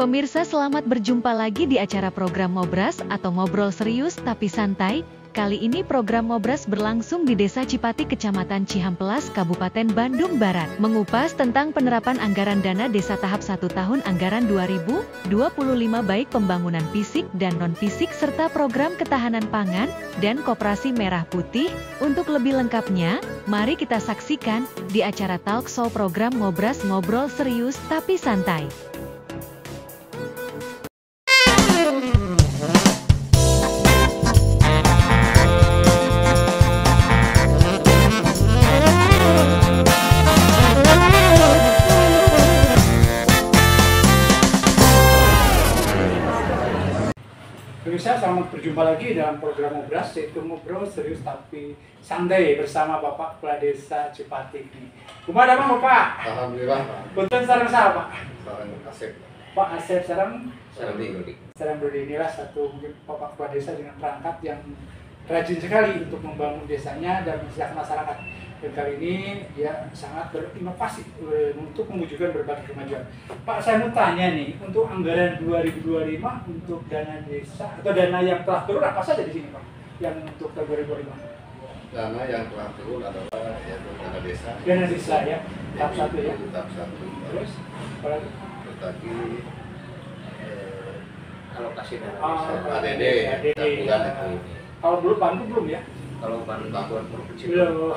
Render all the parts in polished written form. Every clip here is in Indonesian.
Pemirsa, selamat berjumpa lagi di acara program Ngobras atau Ngobrol Serius Tapi Santai. Kali ini program Ngobras berlangsung di Desa Cipati, Kecamatan Cihampelas, Kabupaten Bandung Barat. Mengupas tentang penerapan anggaran dana desa tahap 1 tahun anggaran 2025 baik pembangunan fisik dan non-fisik serta program ketahanan pangan dan koperasi merah putih. Untuk lebih lengkapnya, mari kita saksikan di acara talk show program Ngobras Ngobrol Serius Tapi Santai. Pemirsa, selamat berjumpa lagi dalam program Ngobras, yaitu Ngobrol Serius Tapi Santai bersama Bapak Kepala Desa Cipati ini. Kumaha damang Bapak? Alhamdulillah Pak. Punten sareng saha Pak? Sareng Asep. Pak Asep sareng Brodi. Sareng Brodi, inilah satu mungkin Bapak Kepala Desa dengan perangkat yang rajin sekali untuk membangun desanya dan mensejahterakan masyarakat. Dan kali ini dia sangat berinovasi untuk mewujudkan berbagai kemajuan. Pak, saya mau tanya nih, untuk anggaran 2025 untuk dana desa atau dana yang telah turun apa saja di sini Pak? Yang untuk tahun 2025? Dana yang telah turun adalah yaitu dana desa. Dana desa ya, tahap 1 ya. Tahap 1. Terus apalagi? Terus lagi alokasi dana desa. ADD tabungan itu. Kalau belum bantu belum ya? Kalau bantuan provinsi Belum.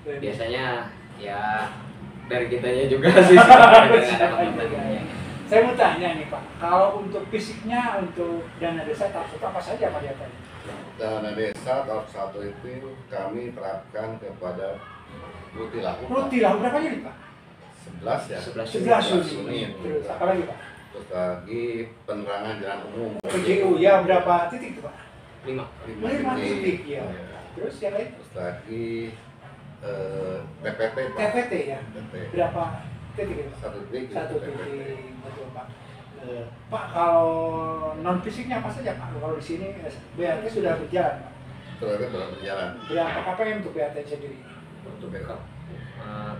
biasanya ya dari kitanya juga sih. Saya mau tanya nih Pak, kalau untuk fisiknya untuk dana desa tahap 1 apa saja Pak dia? Dana desa tahap 1 itu kami terapkan kepada Rutilahu. Rutilahu berapa unit Pak? 11 ya. 11 unit. Terus apa lagi Pak? Terus lagi penerangan jalan umum. PJU ya berapa titik itu Pak? 5 titik ya. Terus yang lain? Terus lagi TPT Pak. TPT ya. TPT. Berapa titik itu? 1 titik. Satu titik, betul Pak. Pak, kalau non fisiknya apa saja Pak? Kalau di sini BRT sudah berjalan Pak. Terus baru berjalan. Berapa KPM untuk BRT sendiri? untuk backup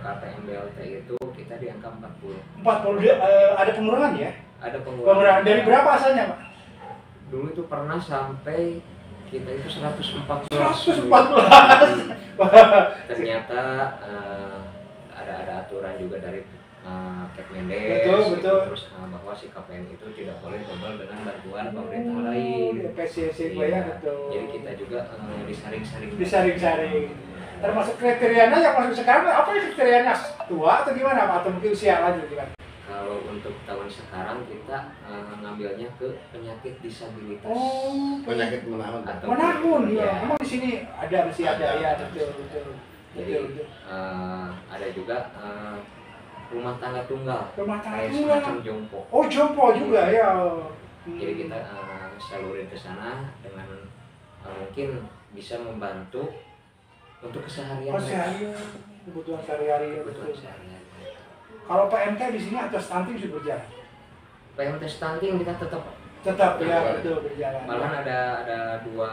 KPM BLT itu kita di angka 40. 40 ada pengurangan ya? Ada Pengurangan dari berapa asalnya Pak? Dulu itu pernah sampai kita itu 114. 114. Ternyata ada aturan juga dari Kepmendes. Betul. Terus bahwa si KPM itu tidak boleh double dengan bantuan pemerintah lain. PCC Iya. ya betul. Jadi kita juga disaring-saring. Disaring-saring. Termasuk kriterianya yang masuk sekarang apa ya kriterianya? Tua atau gimana Pak? Atau mungkin usia lanjut gimana? Kalau untuk tahun sekarang kita ngambilnya ke penyakit disabilitas. Oh, Penyakit menahun. Atau- menahun ya. Ya. Emang di sini masih ada ya, betul. Jadi ada juga rumah tangga tunggal. Rumah tangga Kayak tunggal. semacam jompo. Oh, jompo juga ya. Jadi kita salurin ke sana dengan mungkin bisa membantu untuk keseharian sehari kebutuhan sehari-hari. Kebutuhan Betul. sehari-hari. Kalau PMK di sini atau stunting sudah berjalan? PMT stunting kita tetap Tetap ya, Berjalan. betul berjalan. malahan ada dua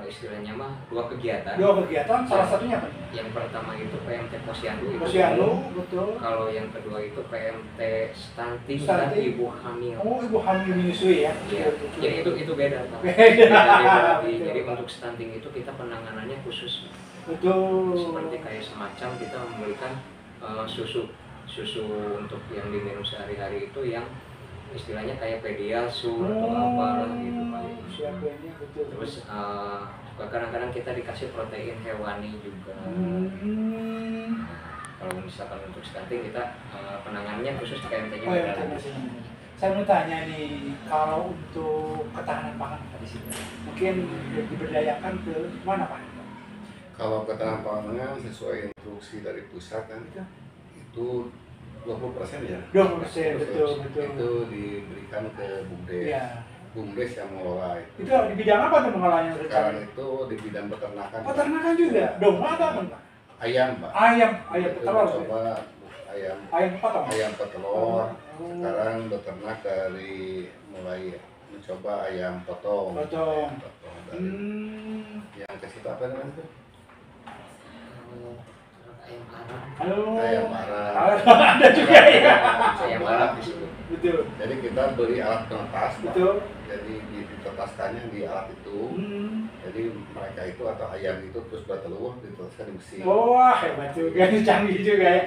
istilahnya mah dua kegiatan. Dua kegiatan, salah satunya apa? Yang pertama itu PMT posyandu itu. Posyandu, betul. Kalau yang kedua itu PMT stunting dan Stunting. ibu hamil. Oh, ibu hamil menyusui ya? Iya. Jadi itu beda Pak. Beda. Jadi Betul. untuk stunting itu kita penanganannya khusus. Betul. Seperti kayak semacam kita memberikan susu untuk yang diminum sehari-hari itu yang istilahnya kayak pediasur atau apa gitu Pak. Siapanya betul. Terus kadang-kadang kita dikasih protein hewani juga. Hmm. Kalau misalkan untuk stunting kita penanganannya khusus PMT-nya Oh, ya, beda. saya mau tanya nih, kalau untuk ketahanan pangan di sini, mungkin diberdayakan ke mana Pak? Kalau ketahanan pangan sesuai instruksi dari pusat kan itu 20% ya. 20%, betul. Itu diberikan ke BUMDes. Iya. BUMDes yang mengelola itu. Itu di bidang apa tuh mengelolanya? Sekarang itu di bidang peternakan. Peternakan juga, domba atau apa Pak? Ayam Pak. Ayam Itu petelur. coba Ayam potong. ayam petelur. Oh. Sekarang beternak dari mulai mencoba ayam potong. Potong. Dari yang ke situ apa namanya itu? Ayam Arab. Halo. Ayam Arab. Ada juga ya. Ayam Arab disebut. Betul. Jadi kita beli alat penetas, Betul. jadi ditetaskannya di alat itu. Jadi mereka itu atau ayam itu terus bertelur ditetaskan di mesin. Wah, hebat juga, ini canggih juga ya.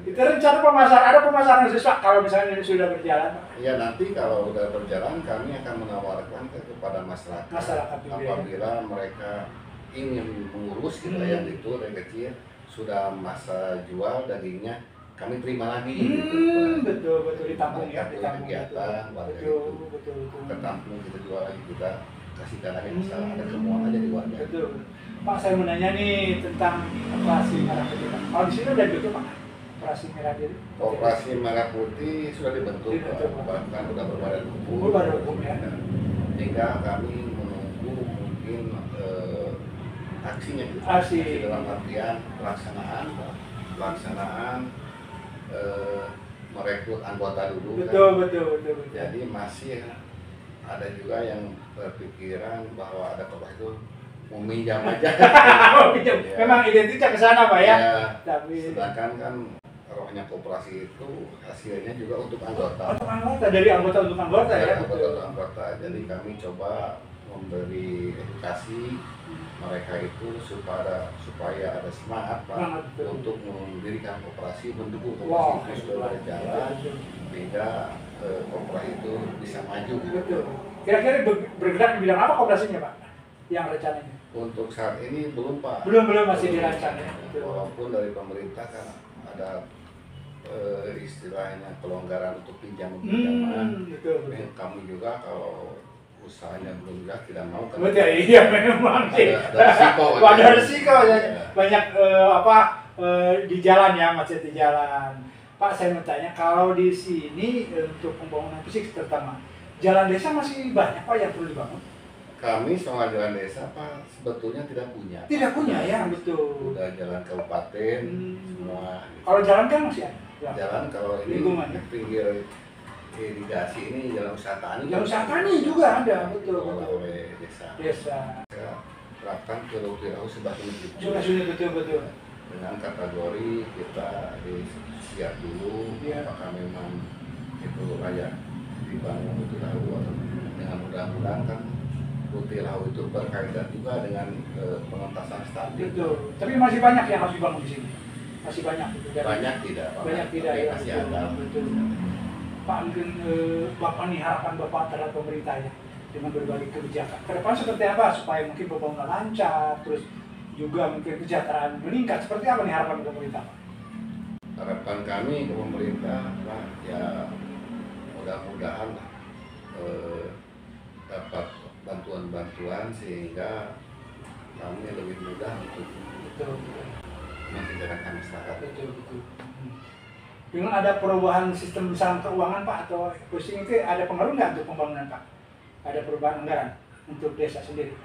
Itu rencana pemasaran, ada pemasaran khusus Pak kalau misalnya ini sudah berjalan? Ya nanti kalau sudah berjalan kami akan menawarkan kepada masyarakat juga, apabila mereka ingin mengurus kita yang itu dari kecil sudah masa jual dagingnya kami terima lagi betul ditampung ya, ditampung kegiatan warga itu betul. ketampung kita jual lagi juga kasihkan lagi misalnya ada temuan aja di warga. Betul. Pak, saya mau nanya nih tentang operasi merah putih. Kalau di sini udah dibentuk Pak, operasi merah putih. Operasi merah putih sudah dibentuk, bahkan sudah berbadan hukum. Berbadan hukum ya. Tinggal kami menunggu mungkin aksinya gitu. Aksi dalam artian pelaksanaan merekrut anggota dulu. Betul. Jadi masih ada juga yang berpikiran bahwa ada korban itu mau minjam aja. Ya. Memang identitasnya ke sana Pak ya. Tapi sedangkan kan rohnya koperasi itu hasilnya juga untuk anggota. Untuk anggota, dari anggota untuk anggota ya. Anggota. Jadi kami coba memberi edukasi mereka itu supaya ada semangat Pak untuk mendirikan koperasi, mendukung koperasi itu sudah berjalan sehingga koperasi itu bisa maju. Betul. Kira-kira bergerak di bidang apa koperasinya Pak? Yang rencananya? Untuk saat ini belum Pak. Belum masih dirancang ya. Walaupun dari pemerintah kan ada istilahnya kelonggaran untuk pinjaman. Betul. Kami juga kalau usahanya belum jelas tidak mau kan. Betul, iya memang sih. Ada resiko ya. Banyak di jalan ya, macet di jalan. Pak, saya mau tanya, kalau di sini untuk pembangunan fisik terutama jalan desa masih banyak Pak yang perlu dibangun? Kami soal jalan desa Pak sebetulnya tidak punya. Tidak punya ya, betul. Udah jalan kabupaten semua. Kalau jalan kan masih ada. Jalan kalau ini pinggir irigasi ini jalan usaha tani. Jalan usaha tani juga ada, betul. Oleh desa. Saya terapkan ke Laut sebagai betul. Dengan kategori kita siap dulu, apakah memang itu layak dibangun itu lahu atau dengan mudah-mudahan kan Putih Lahu itu berkaitan juga dengan pengentasan stunting. Betul. Tapi masih banyak yang harus dibangun di sini. Masih banyak. Banyak tidak. Banyak tidak ya. Masih ada. Betul. Pak, mungkin Bapak nih harapan Bapak terhadap pemerintah ya dengan berbagai kebijakan. Ke depan seperti apa supaya mungkin pembangunan lancar, terus juga mungkin kesejahteraan meningkat. Seperti apa nih harapan pemerintah Pak? Harapan kami ke pemerintah Pak ya mudah-mudahan dapat bantuan-bantuan sehingga kami lebih mudah untuk mensejahterakan masyarakat. Betul. Dengan ada perubahan sistem misalnya keuangan Pak atau pusing itu ada pengaruh nggak untuk pembangunan Pak? Ada perubahan anggaran untuk desa sendiri?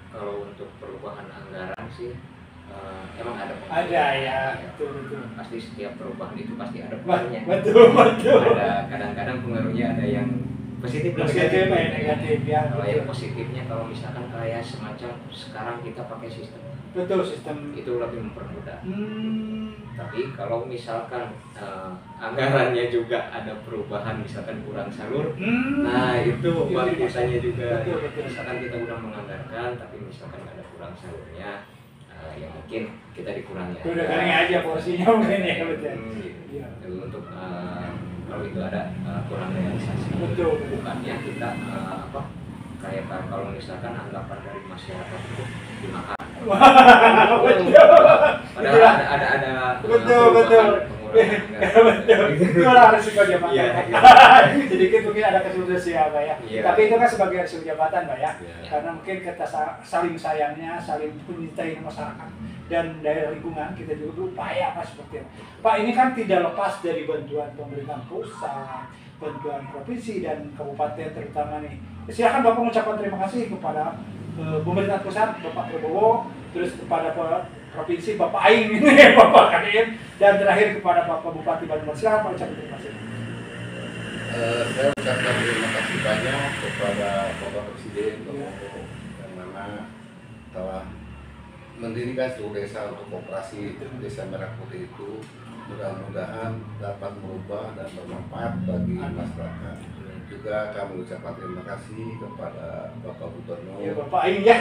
Kalau untuk perubahan anggaran sih emang ada. Ada ya, betul. Pasti setiap perubahan itu pasti ada pengaruhnya. Betul. Ada kadang-kadang pengaruhnya ada yang positif negatif ya. Kalau yang positifnya kalau misalkan kayak semacam sekarang kita pakai sistem. Betul, sistem itu lebih mempermudah. Tapi kalau misalkan anggarannya juga ada perubahan, misalkan kurang salur, nah itu buat biasanya juga. Betul. Misalkan kita udah menganggarkan, tapi misalkan ada kurang salurnya, ya mungkin kita dikurangi. Udah kurangi aja porsinya mungkin ya, betul. Untuk kalau itu ada kurang realisasi. Betul. Bukannya kita kayak kalau misalkan anggapan dari masyarakat itu dimakan. Padahal ada betul. Itu lah resiko jabatan. Sedikit mungkin ada kesulitan ya Pak ya. Tapi itu kan sebagai resiko jabatan Pak ya. Karena mungkin kita saling sayangnya, saling mencintai masyarakat dan daerah lingkungan, kita juga berupaya Pak seperti itu. Pak, ini kan tidak lepas dari bantuan pemerintah pusat, bantuan provinsi dan kabupaten terutama nih. Silakan Bapak mengucapkan terima kasih kepada pemerintah pusat Bapak Prabowo, terus kepada provinsi Bapak Aing ini Bapak Kadim, dan terakhir kepada Bapak Bupati Bandung. Silakan Pak ucapkan terima kasih. Saya ucapkan terima kasih banyak kepada Bapak Presiden yang mana telah mendirikan seluruh desa untuk koperasi Desa Merah Putih itu mudah-mudahan dapat merubah dan bermanfaat bagi masyarakat. Juga kami ucapkan terima kasih kepada Bapak Gubernur. Ya, Bapak Aing ya.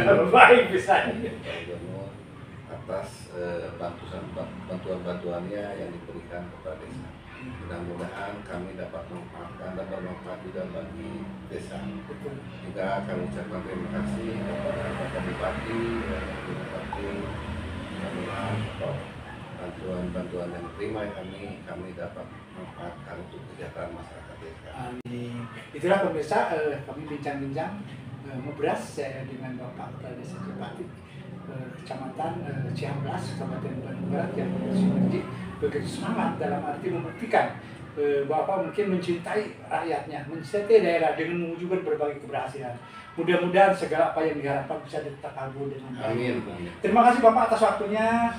Bapak Aing bisa. Bapak Gubernur atas bantuan-bantuannya yang diberikan kepada desa. Mudah-mudahan kami dapat memanfaatkan dan bermanfaat juga bagi desa. Juga kami ucapkan terima kasih kepada Bapak Bupati, bantuan-bantuan yang diterima kami dapat manfaatkan untuk kesejahteraan masyarakat desa. Amin. Itulah pemirsa, kami bincang-bincang ngobras dengan Bapak Kepala Desa Cipati, Kecamatan Cihamplas, Kabupaten Bandung Barat, yang begitu semangat dalam arti membuktikan Bapak mungkin mencintai rakyatnya, mencintai daerah dengan mewujudkan berbagai keberhasilan. Mudah-mudahan segala apa yang diharapkan bisa terkabul dengan baik. Amin. Terima kasih Bapak atas waktunya.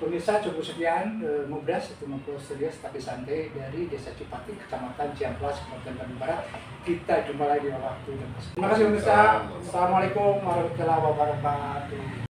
Pemirsa, cukup sekian ngobras itu ngobrol serius tapi santai dari Desa Cipati, Kecamatan Cihamplas, Kabupaten Bandung Barat. Kita jumpa lagi di waktu dan kesempatan. Terima kasih pemirsa. Assalamualaikum warahmatullahi wabarakatuh.